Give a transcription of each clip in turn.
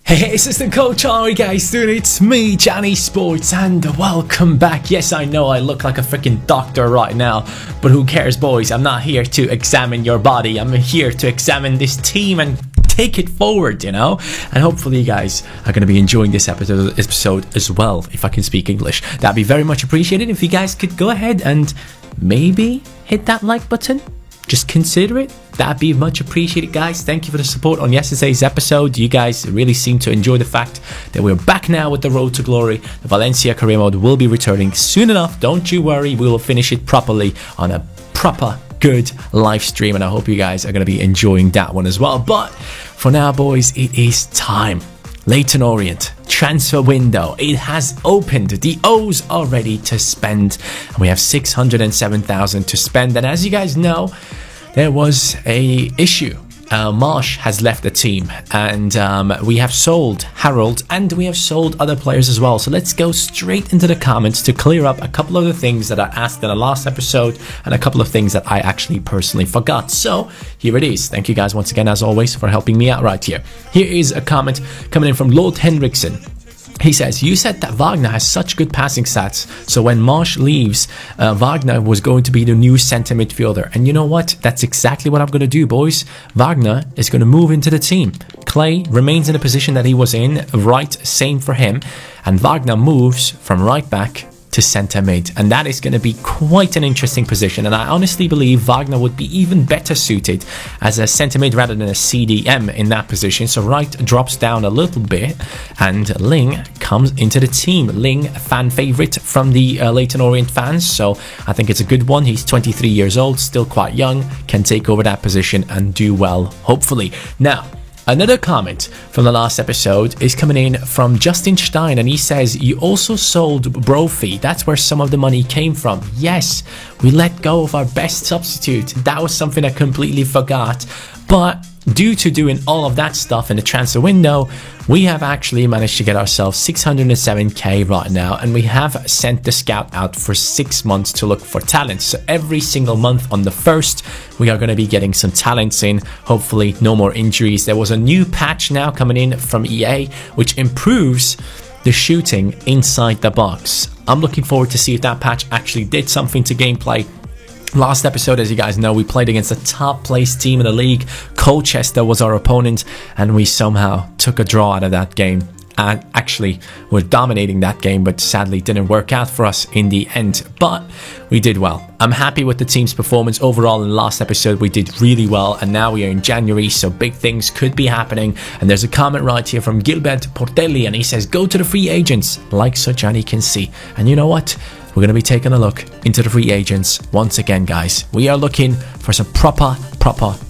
Hey, Assistant Coach, how are you guys doing? It's me, Johnny Sports, and welcome back. Yes, I know I look like a freaking doctor right now, but who cares, boys? I'm not here to examine your body. I'm here to examine this team and take it forward, you know? And hopefully you guys are going to be enjoying this episode as well, if I can speak English. That'd be very much appreciated if you guys could go ahead and maybe hit that like button. Just consider it. That'd be much appreciated, guys. Thank you for the support on yesterday's episode. You guys really seem to enjoy the fact that we're back now with the Road to Glory. The Valencia career mode will be returning soon enough. Don't you worry. We will finish it properly on a proper good live stream, and I hope you guys are going to be enjoying that one as well. But for now, boys, it is time. Leyton Orient transfer window, it has opened. The O's are ready to spend, and we have 607,000 to spend. And as you guys know, there was a issue. Marsh has left the team, and we have sold Harold, and we have sold other players as well. So let's go straight into the comments to clear up a couple of the things that I asked in the last episode and a couple of things that I actually personally forgot. So here it is. Thank you guys once again, as always, for helping me out right here. Here is a comment coming in from Lord Henriksen. He says, you said that Wagner has such good passing stats, so when Marsh leaves, Wagner was going to be the new centre midfielder. And you know what? That's exactly what I'm going to do, boys. Wagner is going to move into the team. Clay remains in the position that he was in, right, same for him. And Wagner moves from right back to centre mid, and that is going to be quite an interesting position. And I honestly believe Wagner would be even better suited as a centre mid rather than a CDM in that position. So Wright drops down a little bit and Ling comes into the team. Ling, a fan favourite from the Leyton Orient fans, so I think it's a good one. He's 23 years old, still quite young, can take over that position and do well, hopefully. Now, another comment from the last episode is coming in from Justin Stein, and he says, you also sold Brophy. That's where some of the money came from. Yes, we let go of our best substitute. That was something I completely forgot. But due to doing all of that stuff in the transfer window, we have actually managed to get ourselves 607k right now, and we have sent the scout out for 6 months to look for talents. So every single month on the 1st, we are going to be getting some talents in. Hopefully no more injuries. There was a new patch now coming in from EA, which improves the shooting inside the box. I'm looking forward to see if that patch actually did something to gameplay. Last episode, as you guys know, we played against the top placed team in the league. Colchester was our opponent, and we somehow took a draw out of that game. And actually, we're dominating that game, but sadly didn't work out for us in the end. But we did well. I'm happy with the team's performance overall. In the last episode, we did really well, and now we are in January, so big things could be happening. And there's a comment right here from Gilbert Portelli, and he says, go to the free agents, like so Johnny can see. And you know what? We're going to be taking a look into the free agents once again, guys. We are looking for some proper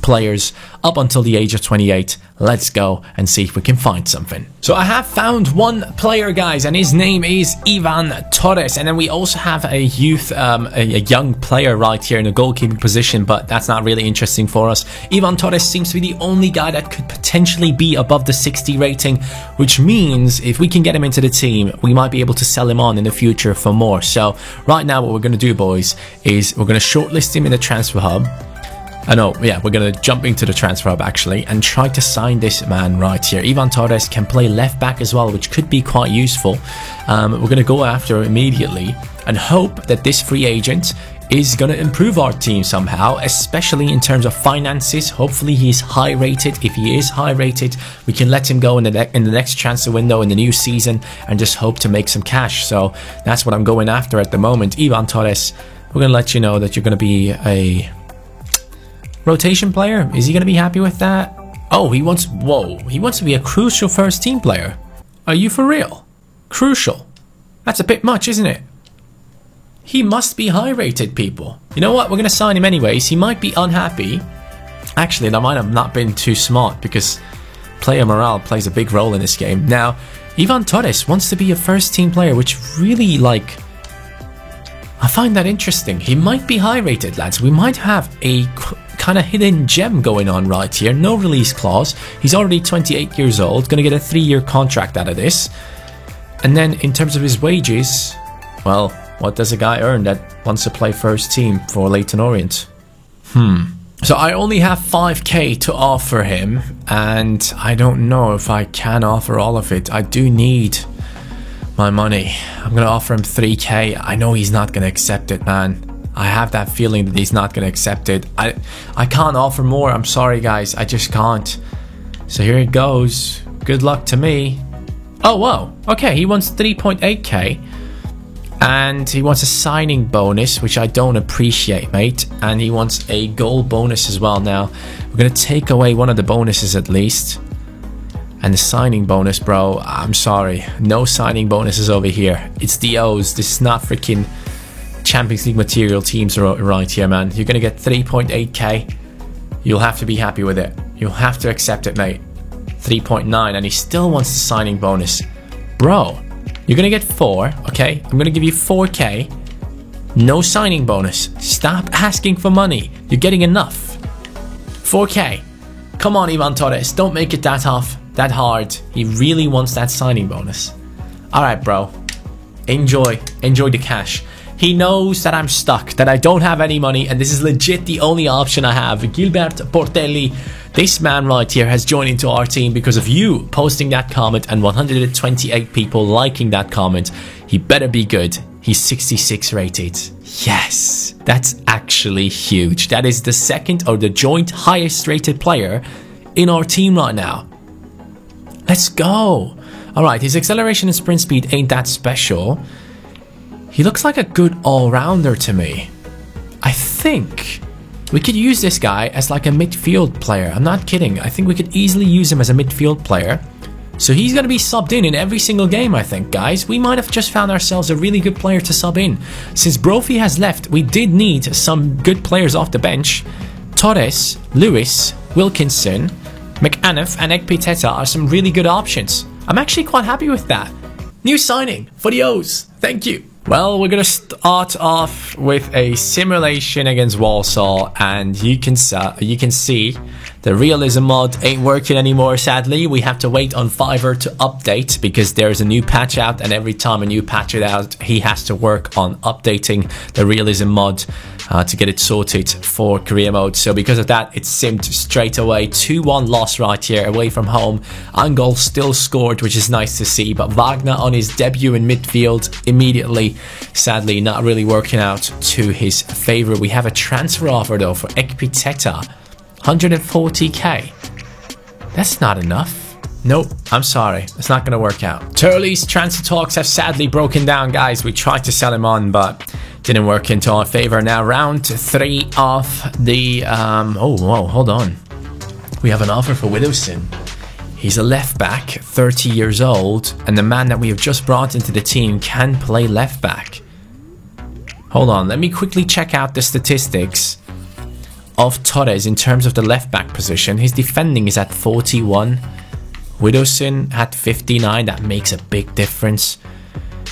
players up until the age of 28. Let's go and see if we can find something. So I have found one player, guys, and his name is Ivan Torres. And then we also have a young player right here in the goalkeeping position, but that's not really interesting for us. Ivan Torres seems to be the only guy that could potentially be above the 60 rating, which means if we can get him into the team, we might be able to sell him on in the future for more. So right now what we're going to do, boys, is we're going to shortlist him in the transfer hub. We're going to jump into the transfer hub actually and try to sign this man right here. Ivan Torres can play left back as well, which could be quite useful. We're going to go after him immediately and hope that this free agent is going to improve our team somehow, especially in terms of finances. Hopefully he's high rated. If he is high rated, we can let him go in the next transfer window in the new season and just hope to make some cash. So that's what I'm going after at the moment. Ivan Torres, we're going to let you know that you're going to be a rotation player. Is he going to be happy with that? Oh, he wants to be a crucial first team player. Are you for real? Crucial? That's a bit much, isn't it? He must be high rated, people. You know what? We're going to sign him anyways. He might be unhappy. Actually, that might have not been too smart because player morale plays a big role in this game. Now, Ivan Torres wants to be a first team player, which really, I find that interesting. He might be high rated, lads. We might have a kind of hidden gem going on right here. No release clause. He's already 28 years old. Going to get a 3-year contract out of this. And then in terms of his wages, well, what does a guy earn that wants to play first team for Leyton Orient? So I only have 5k to offer him, and I don't know if I can offer all of it. I do need my money. I'm gonna offer him 3k. I know he's not gonna accept it, man. I have that feeling that he's not gonna accept it. I can't offer more. I'm sorry, guys. I just can't. So here it goes. Good luck to me. Oh, whoa. Okay, he wants 3.8k. And he wants a signing bonus, which I don't appreciate, mate. And he wants a goal bonus as well now. We're going to take away one of the bonuses at least. And the signing bonus, bro. I'm sorry. No signing bonuses over here. It's the O's. This is not freaking Champions League material teams right here, man. You're going to get 3.8k. You'll have to be happy with it. You'll have to accept it, mate. 3.9. And he still wants the signing bonus. Bro. You're gonna get 4, okay? I'm gonna give you 4k. No signing bonus. Stop asking for money. You're getting enough. 4k. Come on, Ivan Torres. Don't make it that hard. He really wants that signing bonus. Alright, bro. Enjoy the cash. He knows that I'm stuck, that I don't have any money, and this is legit the only option I have. Gilbert Portelli, this man right here, has joined into our team because of you posting that comment and 128 people liking that comment. He better be good. He's 66 rated. Yes, that's actually huge. That is the second or the joint highest rated player in our team right now. Let's go. Alright, his acceleration and sprint speed ain't that special. He looks like a good all-rounder to me. I think we could use this guy as like a midfield player. I'm not kidding. I think we could easily use him as a midfield player. So he's going to be subbed in every single game, I think, guys. We might have just found ourselves a really good player to sub in. Since Brophy has left, we did need some good players off the bench. Torres, Lewis, Wilkinson, McAnuff and Ekpiteta are some really good options. I'm actually quite happy with that. New signing for the O's. Thank you. Well, we're going to start off with a simulation against Walsall, and you can see the realism mod ain't working anymore, sadly. We have to wait on Fiverr to update because there's a new patch out, and every time a new patch is out, he has to work on updating the realism mod to get it sorted for career mode. So because of that, it's simmed straight away. 2-1 loss right here away from home. Angol still scored, which is nice to see, but Wagner on his debut in midfield immediately, sadly not really working out to his favor. We have a transfer offer though for Ekpiteta, 140k. That's not enough. Nope, I'm sorry, it's not gonna work out. Turley's transfer talks have sadly broken down, guys. We tried to sell him on, but didn't work into our favor. Now round 3 of the oh whoa, hold on, we have an offer for Widowson. He's a left back, 30 years old, and the man that we have just brought into the team can play left back. Hold on, let me quickly check out the statistics of Torres in terms of the left back position. His defending is at 41. Widowson at 59. That makes a big difference.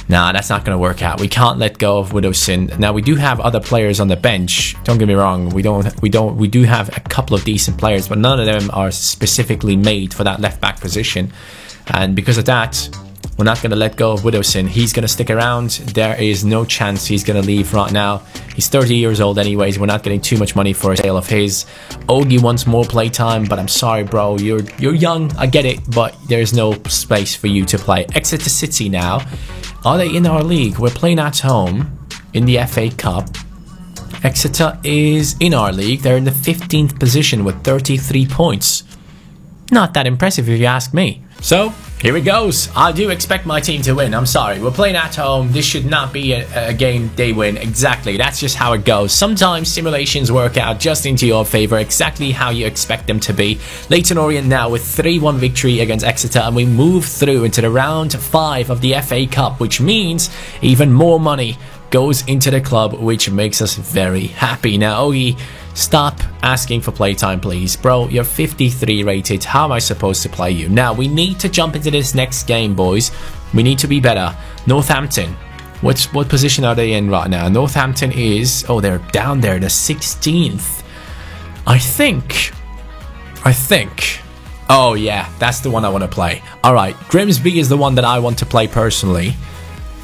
Nah, that's not going to work out. We can't let go of Widowson. Now we do have other players on the bench. Don't get me wrong. We do have a couple of decent players, but none of them are specifically made for that left back position. And because of that, we're not going to let go of Widowson. He's going to stick around. There is no chance he's going to leave right now. He's 30 years old anyways. We're not getting too much money for a sale of his. Ogie wants more playtime, but I'm sorry, bro. You're young. I get it, but there's no space for you to play. Exeter City now. Are they in our league? We're playing at home in the FA Cup. Exeter is in our league. They're in the 15th position with 33 points. Not that impressive if you ask me. So, here it goes. I do expect my team to win. I'm sorry. We're playing at home. This should not be a game they win. Exactly. That's just how it goes. Sometimes simulations work out just into your favor, exactly how you expect them to be. Leyton Orient now with 3-1 victory against Exeter, and we move through into the round 5 of the FA Cup, which means even more money goes into the club, which makes us very happy. Now, Ogie, stop asking for playtime, please. Bro, you're 53 rated. How am I supposed to play you? Now, we need to jump into this next game, boys. We need to be better. Northampton. What position are they in right now? Northampton is... oh, they're down there, the 16th. I think... oh, yeah, that's the one I want to play. Alright, Grimsby is the one that I want to play personally.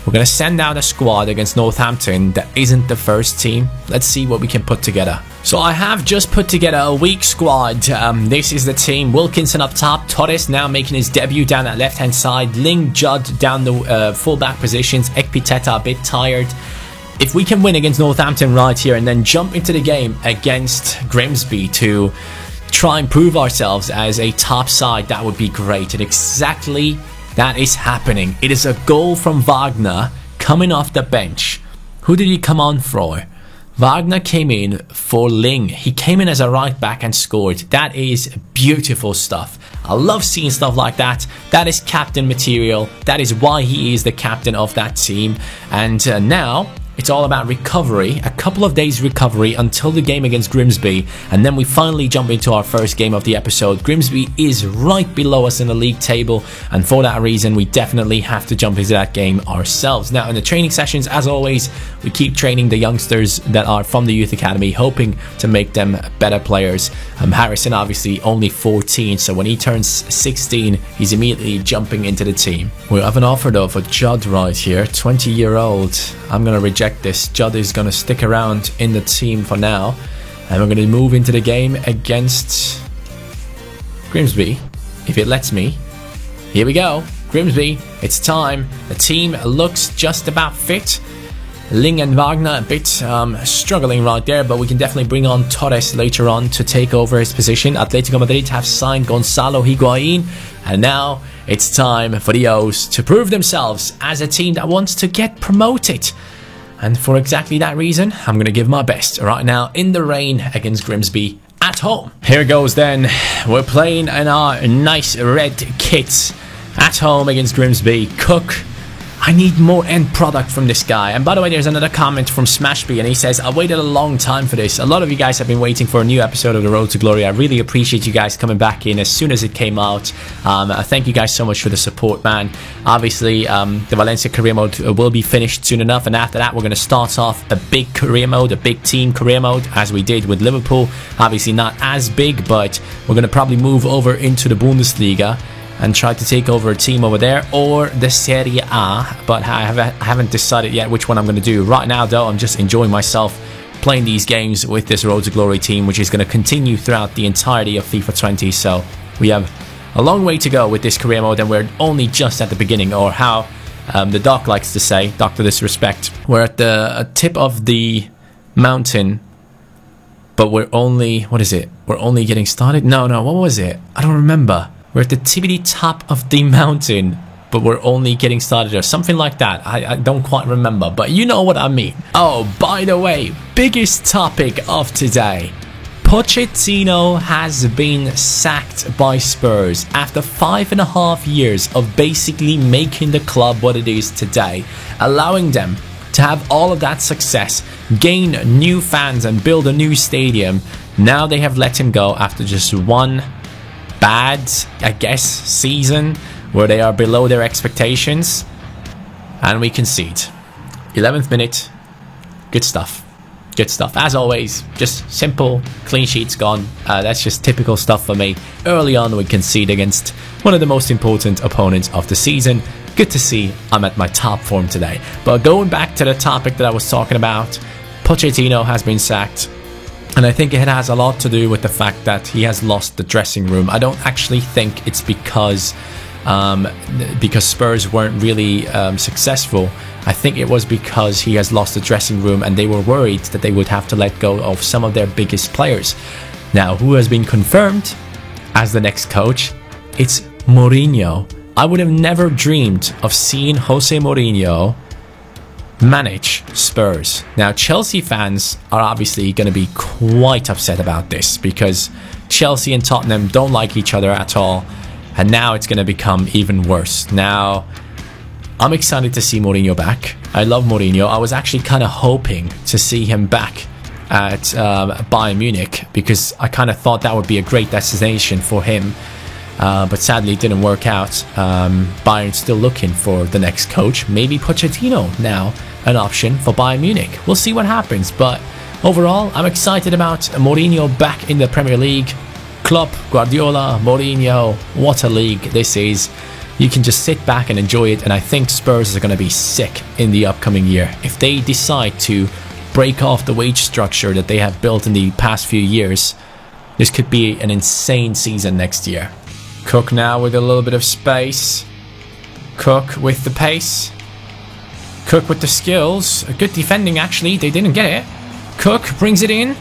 We're going to send out a squad against Northampton that isn't the first team. Let's see what we can put together. So I have just put together a weak squad. This is the team. Wilkinson up top. Torres now making his debut down that left-hand side. Ling, Judd down the full-back positions. Ekpiteta a bit tired. If we can win against Northampton right here and then jump into the game against Grimsby to try and prove ourselves as a top side, that would be great. And exactly that is happening. It is a goal from Wagner coming off the bench. Who did he come on for? Wagner came in for Ling. He came in as a right back and scored. That is beautiful stuff. I love seeing stuff like that. That is captain material. That is why he is the captain of that team. And now it's all about recovery, a couple of days recovery until the game against Grimsby, and then we finally jump into our first game of the episode. Grimsby is right below us in the league table, and for that reason we definitely have to jump into that game ourselves. Now in the training sessions, as always, we keep training the youngsters that are from the youth academy, hoping to make them better players. Harrison obviously only 14, so when he turns 16 he's immediately jumping into the team. We have an offer though for Judd right here, 20-year-old. I'm gonna reject this. Judd is going to stick around in the team for now, and we're going to move into the game against Grimsby if it lets me. Here we go, Grimsby, it's time. The team looks just about fit. Ling and Wagner a bit struggling right there, but we can definitely bring on Torres later on to take over his position. Atletico Madrid have signed Gonzalo Higuain, and now it's time for the O's to prove themselves as a team that wants to get promoted. And for exactly that reason, I'm going to give my best right now in the rain against Grimsby at home. Here goes then. We're playing in our nice red kits at home against Grimsby. Cook. I need more end product from this guy. And by the way, there's another comment from Smashby, and he says, I waited a long time for this. A lot of you guys have been waiting for a new episode of The Road to Glory. I really appreciate you guys coming back in as soon as it came out. Thank you guys so much for the support, man. Obviously, the Valencia career mode will be finished soon enough, and after that, we're going to start off a big career mode, a big team career mode, as we did with Liverpool. Obviously not as big, but we're going to probably move over into the Bundesliga and try to take over a team over there, or the Serie A, but I haven't decided yet which one I'm going to do. Right now though, I'm just enjoying myself playing these games with this Road to Glory team, which is going to continue throughout the entirety of FIFA 20, so we have a long way to go with this career mode, and we're only just at the beginning, or how the doc likes to say, Dr. Disrespect. We're at the tip of the mountain, but we're only, what is it? We're only getting started? No, what was it? I don't remember. We're at the tippity top of the mountain, but we're only getting started, or something like that. I don't quite remember, but you know what I mean. Oh, by the way, biggest topic of today. Pochettino has been sacked by Spurs after 5.5 years of basically making the club what it is today, allowing them to have all of that success, gain new fans and build a new stadium. Now they have let him go after just one bad, I guess, season where they are below their expectations, and we concede. 11th minute. Good stuff. As always, just simple, clean sheets gone. That's just typical stuff for me. Early on we concede against one of the most important opponents of the season. Good to see I'm at my top form today. But going back to the topic that I was talking about, Pochettino has been sacked. And I think it has a lot to do with the fact that he has lost the dressing room. I don't actually think it's because Spurs weren't really successful. I think it was because he has lost the dressing room, and they were worried that they would have to let go of some of their biggest players. Now, who has been confirmed as the next coach? It's Mourinho. I would have never dreamed of seeing Jose Mourinho manage Spurs. Now, Chelsea fans are obviously going to be quite upset about this, because Chelsea and Tottenham don't like each other at all, and now it's going to become even worse. Now, I'm excited to see Mourinho back. I love Mourinho. I was actually kind of hoping to see him back at Bayern Munich, because I kind of thought that would be a great destination for him. But sadly it didn't work out. Bayern's still looking for the next coach. Maybe Pochettino now an option for Bayern Munich. We'll see what happens, but overall I'm excited about Mourinho back in the Premier League. Klopp, Guardiola, Mourinho, what a league this is. you can just sit back and enjoy it. And I think Spurs are going to be sick in the upcoming year. If they decide to break off the wage structure that they have built in the past few years, this could be an insane season next year. Cook now with a little bit of space. Cook with the pace. Cook with the skills. A good defending, actually. They didn't get it. Cook brings it in.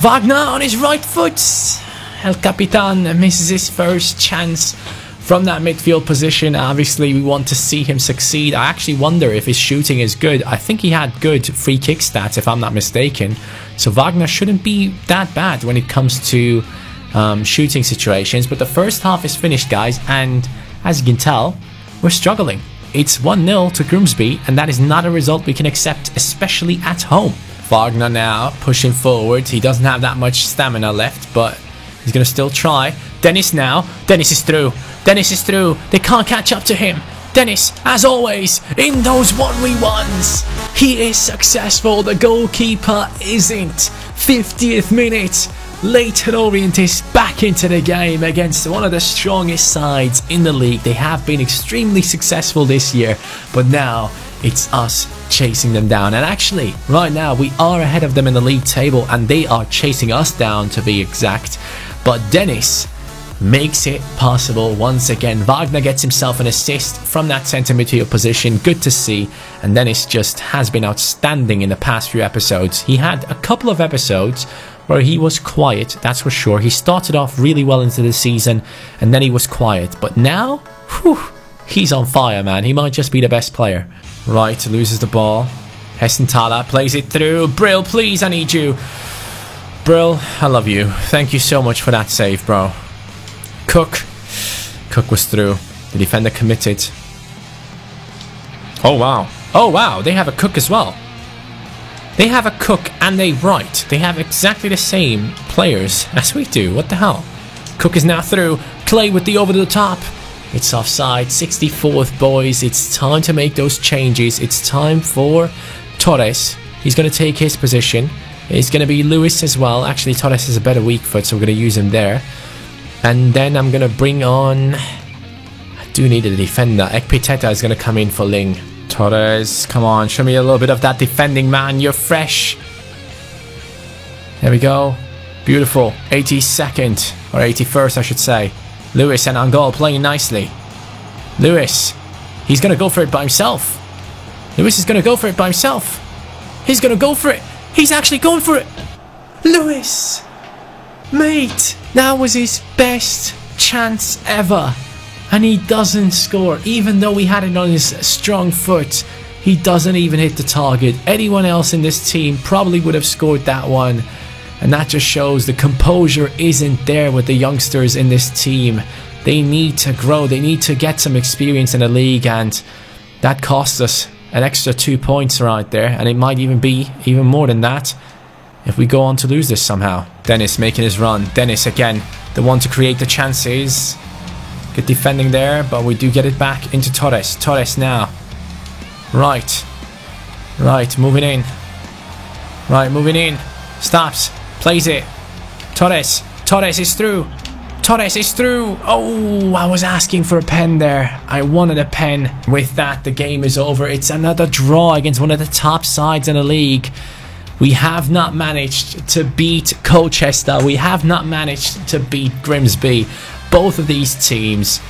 Wagner on his right foot. El Capitan misses his first chance from that midfield position. Obviously, we want to see him succeed. I actually wonder if his shooting is good. I think he had good free kick stats, if I'm not mistaken. So Wagner shouldn't be that bad when it comes to shooting situations. But the first half is finished, guys. And as you can tell, we're struggling. It's 1-0 to Grimsby, and that is not a result we can accept, especially at home. Wagner now pushing forward. He doesn't have that much stamina left, but he's going to still try. Dennis now. Dennis is through. Dennis is through. They can't catch up to him. Dennis, as always, in those 1v1s. He is successful. The goalkeeper isn't. 50th minute. Leyton Orient is back into the game against one of the strongest sides in the league. They have been extremely successful this year, but now it's us chasing them down. And actually, right now, we are ahead of them in the league table, and they are chasing us down, to be exact. But Dennis makes it possible once again. Wagner gets himself an assist from that centre midfield position. Good to see. And Dennis just has been outstanding in the past few episodes. He had a couple of episodes where he was quiet, that's for sure. He started off really well into the season, and then he was quiet. But now, whew, he's on fire, man. He might just be the best player. Right, loses the ball. Hessenthaler plays it through. Brill, please, I need you. Brill, I love you. Thank you so much for that save, bro. Cook. Cook was through. The defender committed. Oh, wow. Oh, wow. They have a Cook as well. They have a Cook and a Wright. They have exactly the same players as we do. What the hell? Cook is now through. Clay with the over the top. It's offside. 64th, boys. It's time to make those changes. It's time for Torres. He's going to take his position. It's going to be Lewis as well. Actually, Torres is a better weak foot, so we're going to use him there. And then I'm going to bring on... I do need a defender. Ekpiteta is going to come in for Ling. Torres, come on, show me a little bit of that defending, man. You're fresh. There we go. Beautiful. 82nd, or 81st, I should say. Lewis and Angol playing nicely. Lewis, he's going to go for it by himself. Lewis is going to go for it by himself. He's going to go for it. He's actually going for it. Lewis, mate, that was his best chance ever. And he doesn't score. Even though he had it on his strong foot, he doesn't even hit the target. Anyone else in this team probably would have scored that one. And that just shows the composure isn't there with the youngsters in this team. They need to grow. They need to get some experience in the league. And that costs us an extra 2 points right there. And it might even be even more than that if we go on to lose this somehow. Dennis making his run. Dennis again, the one to create the chances. Good defending there, but we do get it back into Torres. Torres now. Right. Right, moving in. Right, moving in. Stops. Plays it. Torres. Torres is through. Torres is through. Oh, I was asking for a pen there. I wanted a pen. With that, the game is over. It's another draw against one of the top sides in the league. We have not managed to beat Colchester. We have not managed to beat Grimsby. Both of these teams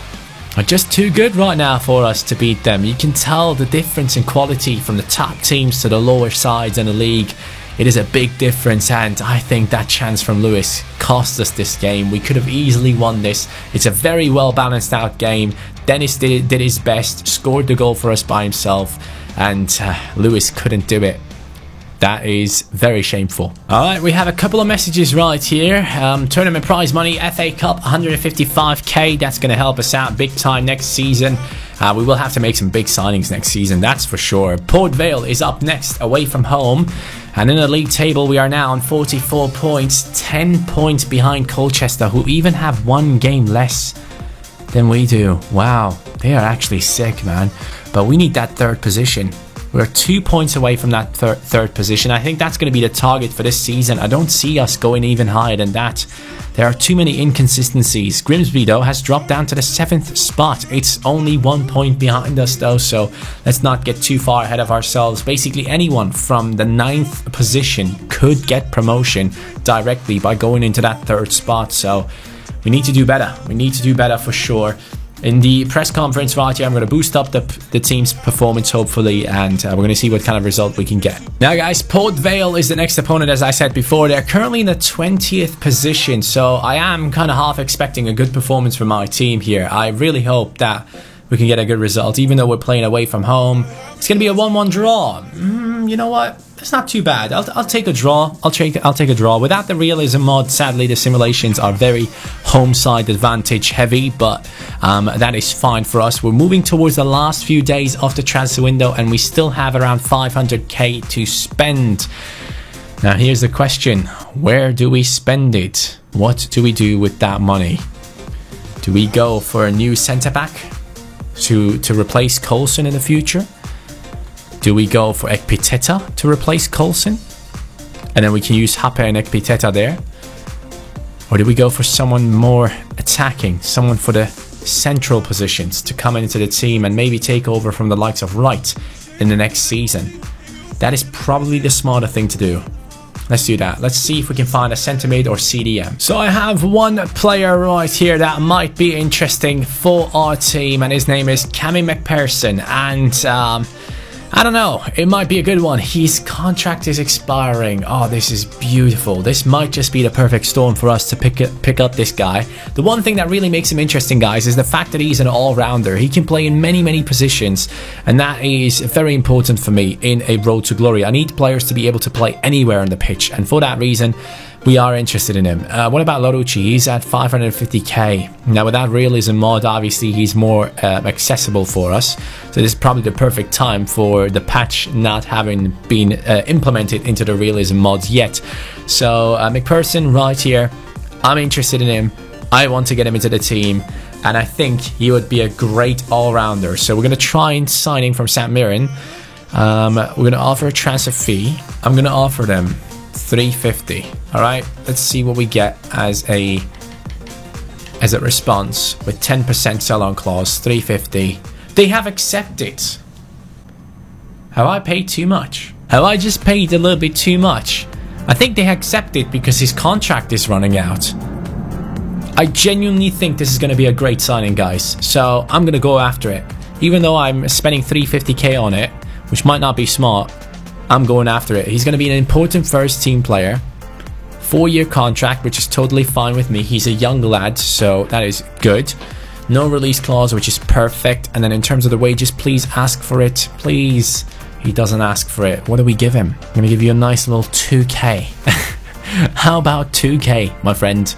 are just too good right now for us to beat them. You can tell the difference in quality from the top teams to the lower sides in the league. It is a big difference, and I think that chance from Lewis cost us this game. We could have easily won this. It's a very well balanced out game. Dennis did his best, scored the goal for us by himself, and Lewis couldn't do it. That is very shameful. Alright, we have a couple of messages right here. Tournament prize money, FA Cup, 155k. That's going to help us out big time next season. We will have to make some big signings next season, that's for sure. Port Vale is up next, away from home. And in the league table, we are now on 44 points. 10 points behind Colchester, who even have one game less than we do. Wow, they are actually sick, man. But we need that third position. We're 2 points away from that third position. I think that's going to be the target for this season. I don't see us going even higher than that. There are too many inconsistencies. Grimsby, though, has dropped down to the 7th spot. It's only 1 point behind us, though, so let's not get too far ahead of ourselves. Basically, anyone from the 9th position could get promotion directly by going into that 3rd spot, so we need to do better. We need to do better for sure. In the press conference right here, I'm going to boost up the team's performance, hopefully, and we're going to see what kind of result we can get. Now, guys, Port Vale is the next opponent, as I said before. They're currently in the 20th position, so I am kind of half expecting a good performance from my team here. I really hope that we can get a good result, even though we're playing away from home. It's going to be a 1-1 draw. You know what? It's not too bad. I'll take a draw. I'll take a draw. Without the realism mod, sadly, the simulations are very home side advantage heavy, but that is fine for us. We're moving towards the last few days of the transfer window, and we still have around 500k to spend. Now, here's the question. Where do we spend it? What do we do with that money? Do we go for a new centre-back to replace Coulson in the future? Do we go for Ekpiteta to replace Coulson? And then we can use Hape and Ekpiteta there? Or do we go for someone more attacking? Someone for the central positions to come into the team and maybe take over from the likes of Wright in the next season? That is probably the smarter thing to do. Let's do that. Let's see if we can find a centre mid or CDM. So I have one player right here that might be interesting for our team, and his name is Cammy McPherson. And I don't know, it might be a good one. His contract is expiring. Oh, this is beautiful. This might just be the perfect storm for us to pick up this guy. The one thing that really makes him interesting, guys, is the fact that he's an all-rounder. He can play in many positions, and that is very important for me in a road to glory. I need players to be able to play anywhere on the pitch, and for that reason, we are interested in him. What about Lorucci? He's at 550k. Now, with that realism mod, obviously, he's more accessible for us. So this is probably the perfect time for the patch not having been implemented into the realism mods yet. So McPherson right here, I'm interested in him. I want to get him into the team, and I think he would be a great all-rounder. So we're going to try and sign him from St. Mirren. We're going to offer a transfer fee. I'm going to offer them 350. All right, let's see what we get as a response with 10% sell-on clause. 350. They have accepted. Have I paid too much? Have I just paid a little bit too much? I think they accepted because his contract is running out. I genuinely think this is going to be a great signing, guys. So I'm going to go after it. Even though I'm spending 350k on it, which might not be smart, I'm going after it. He's going to be an important first team player. 4-year contract, which is totally fine with me. He's a young lad, so that is good. No release clause, which is perfect. And then in terms of the wages, please ask for it. Please. He doesn't ask for it. What do we give him? I'm going to give you a nice little 2k. How about 2k, my friend?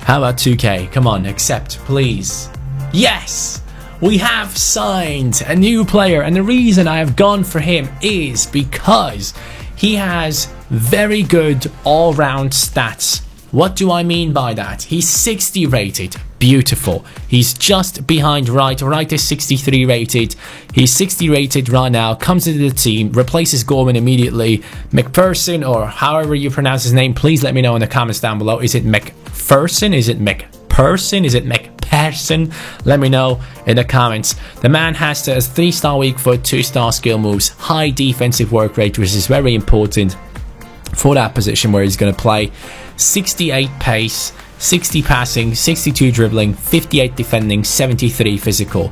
How about 2k? Come on, accept, please. Yes! We have signed a new player, and the reason I have gone for him is because he has very good all-round stats. What do I mean by that? He's 60 rated. Beautiful. He's just behind Wright. Wright is 63 rated. He's 60 rated right now. Comes into the team, replaces Gorman immediately. McPherson, or however you pronounce his name, please let me know in the comments down below. Is it McPherson? Is it McPherson? Is it McPherson? Let me know in the comments. The man has 3-star weak foot, 2-star skill moves, high defensive work rate, which is very important for that position where he's going to play. 68 pace, 60 passing, 62 dribbling, 58 defending, 73 physical.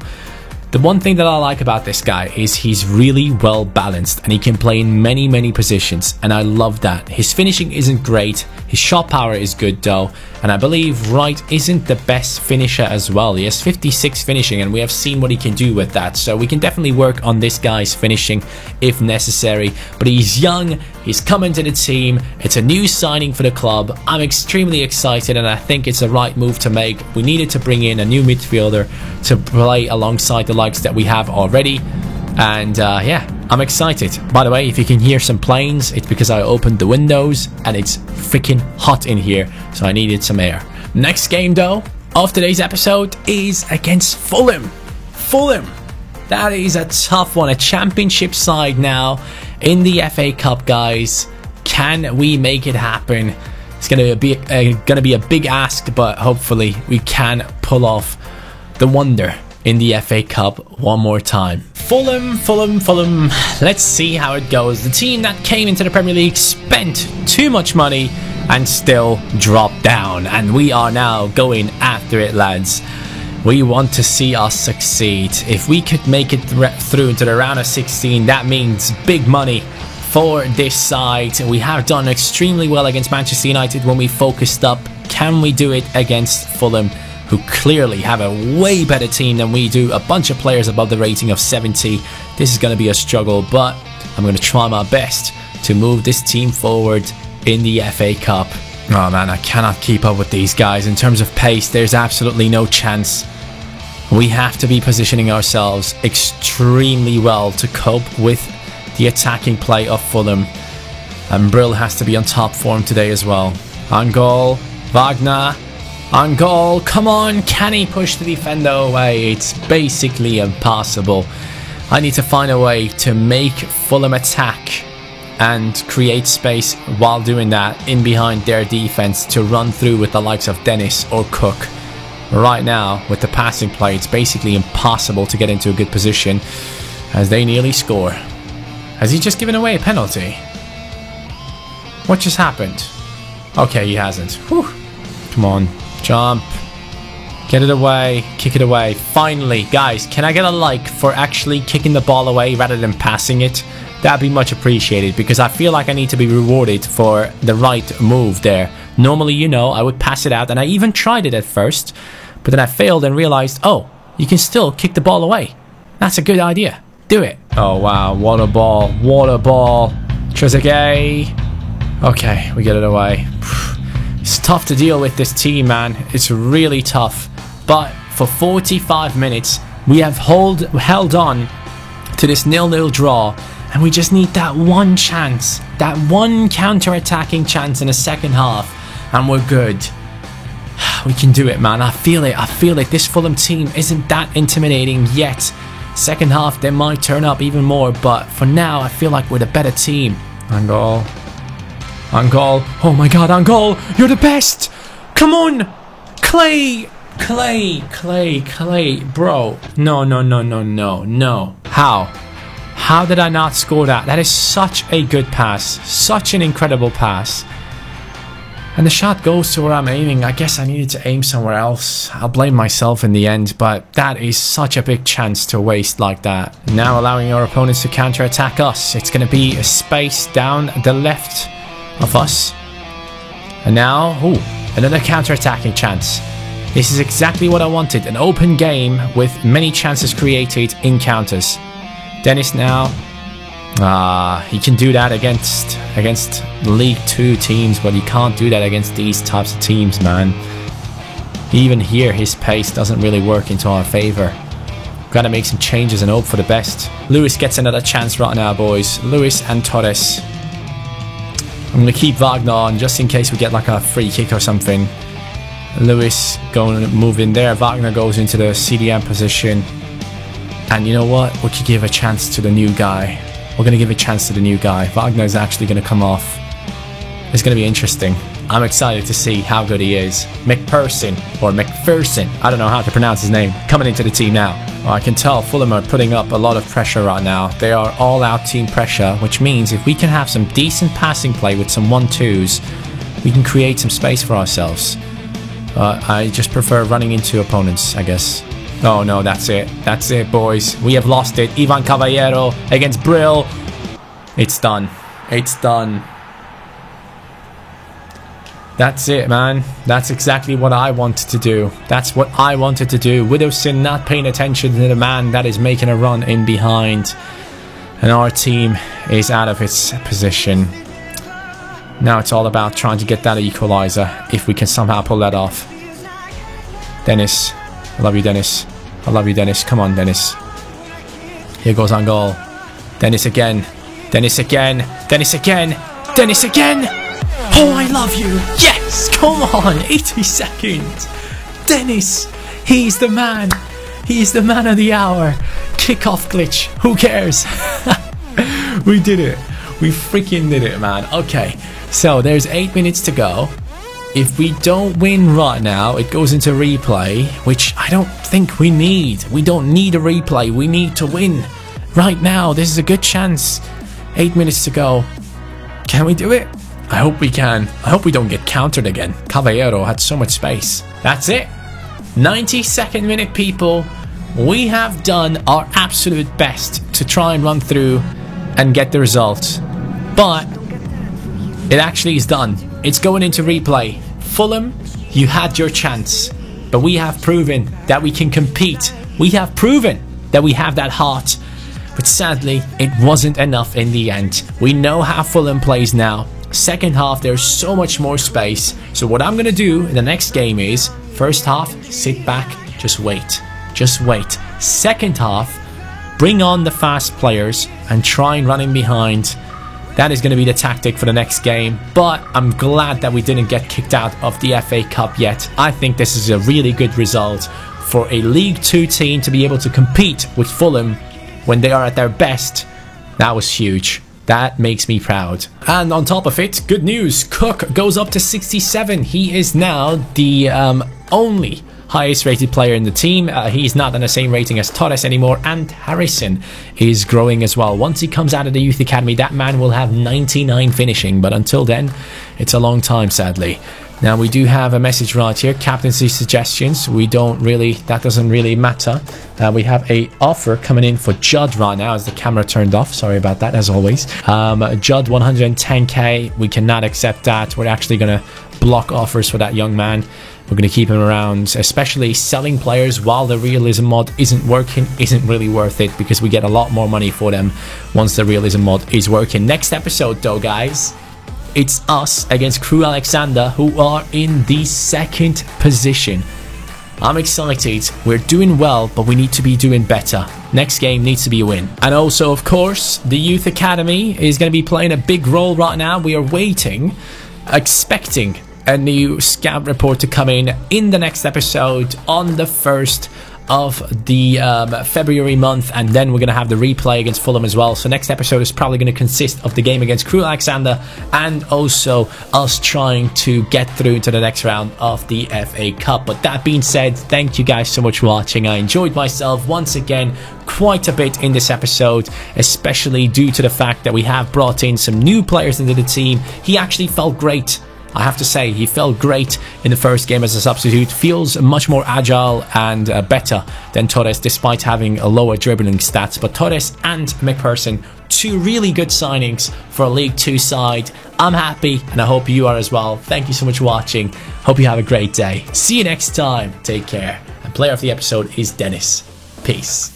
The one thing that I like about this guy is he's really well balanced and he can play in many positions, and I love that. His finishing isn't great, his shot power is good though, and I believe Wright isn't the best finisher as well. He has 56 finishing, and we have seen what he can do with that, so we can definitely work on this guy's finishing if necessary. But he's young, he's coming to the team, it's a new signing for the club. I'm extremely excited, and I think it's the right move to make. We needed to bring in a new midfielder to play alongside the likes that we have already, and yeah, I'm excited. By the way, if you can hear some planes, it's because I opened the windows and it's freaking hot in here, so I needed some air. Next game though of today's episode is against Fulham. That is a tough one. A championship side now in the FA Cup, guys. Can we make it happen? It's gonna be a big ask, but hopefully we can pull off the wonder in the FA Cup one more time. Fulham. Let's see how it goes. The team that came into the Premier League spent too much money and still dropped down, and we are now going after it, lads. We want to see us succeed. If we could make it through into the round of 16, that means big money for this side. We have done extremely well against Manchester United when we focused up. Can we do it against Fulham, who clearly have a way better team than we do? A bunch of players above the rating of 70. This is going to be a struggle, but I'm going to try my best to move this team forward in the FA Cup. Oh man, I cannot keep up with these guys. In terms of pace, there's absolutely no chance. We have to be positioning ourselves extremely well to cope with the attacking play of Fulham. And Brill has to be on top form today as well. On goal, Wagner. On goal, come on, can he push the defender away? It's basically impossible. I need to find a way to make Fulham attack and create space while doing that in behind their defense to run through with the likes of Dennis or Cook. Right now, with the passing play, it's basically impossible to get into a good position as they nearly score. Has he just given away a penalty? What just happened? Okay, he hasn't. Whew. Come on, jump. Get it away, kick it away. Finally, guys, can I get a like for actually kicking the ball away rather than passing it? That'd be much appreciated, because I feel like I need to be rewarded for the right move there. Normally, you know, I would pass it out, and I even tried it at first, but then I failed and realized, oh, you can still kick the ball away. That's a good idea. Do it. Oh, wow. What a ball. What a ball. Trezeguet. Okay, we get it away. It's tough to deal with this team, man. It's really tough. But for 45 minutes, we have held on to this 0-0 draw, and we just need that one chance, that one counter-attacking chance in the second half, and we're good. We can do it, man. I feel it. This Fulham team isn't that intimidating yet. Second half, they might turn up even more, but for now, I feel like we're the better team. On goal. On goal. Oh my god, on goal. You're the best. Come on. Clay. Bro. No. How did I not score that? That is such a good pass. Such an incredible pass. And the shot goes to where I'm aiming. I guess I needed to aim somewhere else. I'll blame myself in the end, but that is such a big chance to waste like that. Now allowing our opponents to counter-attack us. It's going to be a space down the left of us. And now, another counter-attacking chance. This is exactly what I wanted. An open game with many chances created in counters. Dennis now. He can do that against League 2 teams, but he can't do that against these types of teams, man. Even here, his pace doesn't really work into our favour. Gotta make some changes and hope for the best. Lewis gets another chance right now, boys. Lewis and Torres. I'm gonna keep Wagner on just in case we get like a free kick or something. Lewis going to move in there. Wagner goes into the CDM position. And you know what? We could give a chance to the new guy. We're going to give a chance to the new guy. Wagner is actually going to come off. It's going to be interesting. I'm excited to see how good he is. McPherson, or McPherson, I don't know how to pronounce his name, coming into the team now. Well, I can tell Fulham are putting up a lot of pressure right now. They are all-out team pressure, which means if we can have some decent passing play with some 1-2s, we can create some space for ourselves. I just prefer running into opponents, I guess. Oh no, that's it. That's it, boys. We have lost it. Ivan Caballero against Brill. It's done. It's done. That's it, man. That's exactly what I wanted to do. That's what I wanted to do. Widowson not paying attention to the man that is making a run in behind. And our team is out of its position. Now it's all about trying to get that equalizer, if we can somehow pull that off. Dennis. I love you, Dennis. I love you, Dennis. Come on, Dennis. Here goes on goal. Dennis again. Dennis again. Dennis again. Dennis again. Oh, I love you. Yes. Come on. 80 seconds. Dennis. He's the man. He's the man of the hour. kickoff glitch. Who cares? We did it. We freaking did it, man. Okay, so there's 8 minutes to go. If we don't win right now, it goes into replay, which I don't think we need. We don't need a replay. We need to win right now. This is a good chance. 8 minutes to go. Can we do it? I hope we can. I hope we don't get countered again. Caballero had so much space. That's it. 92nd minute, people. We have done our absolute best to try and run through and get the result. But it actually is done. It's going into replay. Fulham, you had your chance. But we have proven that we can compete. We have proven that we have that heart. But sadly, it wasn't enough in the end. We know how Fulham plays now. Second half, there's so much more space. So what I'm going to do in the next game is, first half, sit back, just wait. Just wait. Second half, bring on the fast players and try and run in behind. That is going to be the tactic for the next game. But I'm glad that we didn't get kicked out of the FA Cup yet. I think this is a really good result for a League 2 team to be able to compete with Fulham when they are at their best. That was huge. That makes me proud. And on top of it, good news. Cook goes up to 67. He is now the only highest rated player in the team. He's not on the same rating as Torres anymore, and Harrison is growing as well. Once he comes out of the youth academy, that man will have 99 finishing, but until then, it's a long time, sadly. Now we do have a message right here, captaincy suggestions. That doesn't really matter. We have a offer coming in for Judd right now as the camera turned off. Sorry about that, as always. Judd 110k, we cannot accept that. We're actually going to block offers for that young man. We're going to keep him around, especially selling players while the realism mod isn't working isn't really worth it, because we get a lot more money for them once the realism mod is working. Next episode though, guys, it's us against Crew Alexander, who are in the second position. I'm excited. We're doing well, but we need to be doing better. Next game needs to be a win. And also, of course, the Youth Academy is going to be playing a big role right now. We are waiting, expecting a new scout report to come in the next episode on the 1st of the February month, and then we're going to have the replay against Fulham as well. So next episode is probably going to consist of the game against Crew Alexander and also us trying to get through to the next round of the FA Cup. But that being said, thank you guys so much for watching. I enjoyed myself once again quite a bit in this episode, especially due to the fact that we have brought in some new players into the team. He actually felt great. I have to say, he felt great in the first game as a substitute. Feels much more agile and better than Torres, despite having a lower dribbling stats. But Torres and McPherson, two really good signings for a League 2 side. I'm happy, and I hope you are as well. Thank you so much for watching. Hope you have a great day. See you next time. Take care. And player of the episode is Dennis. Peace.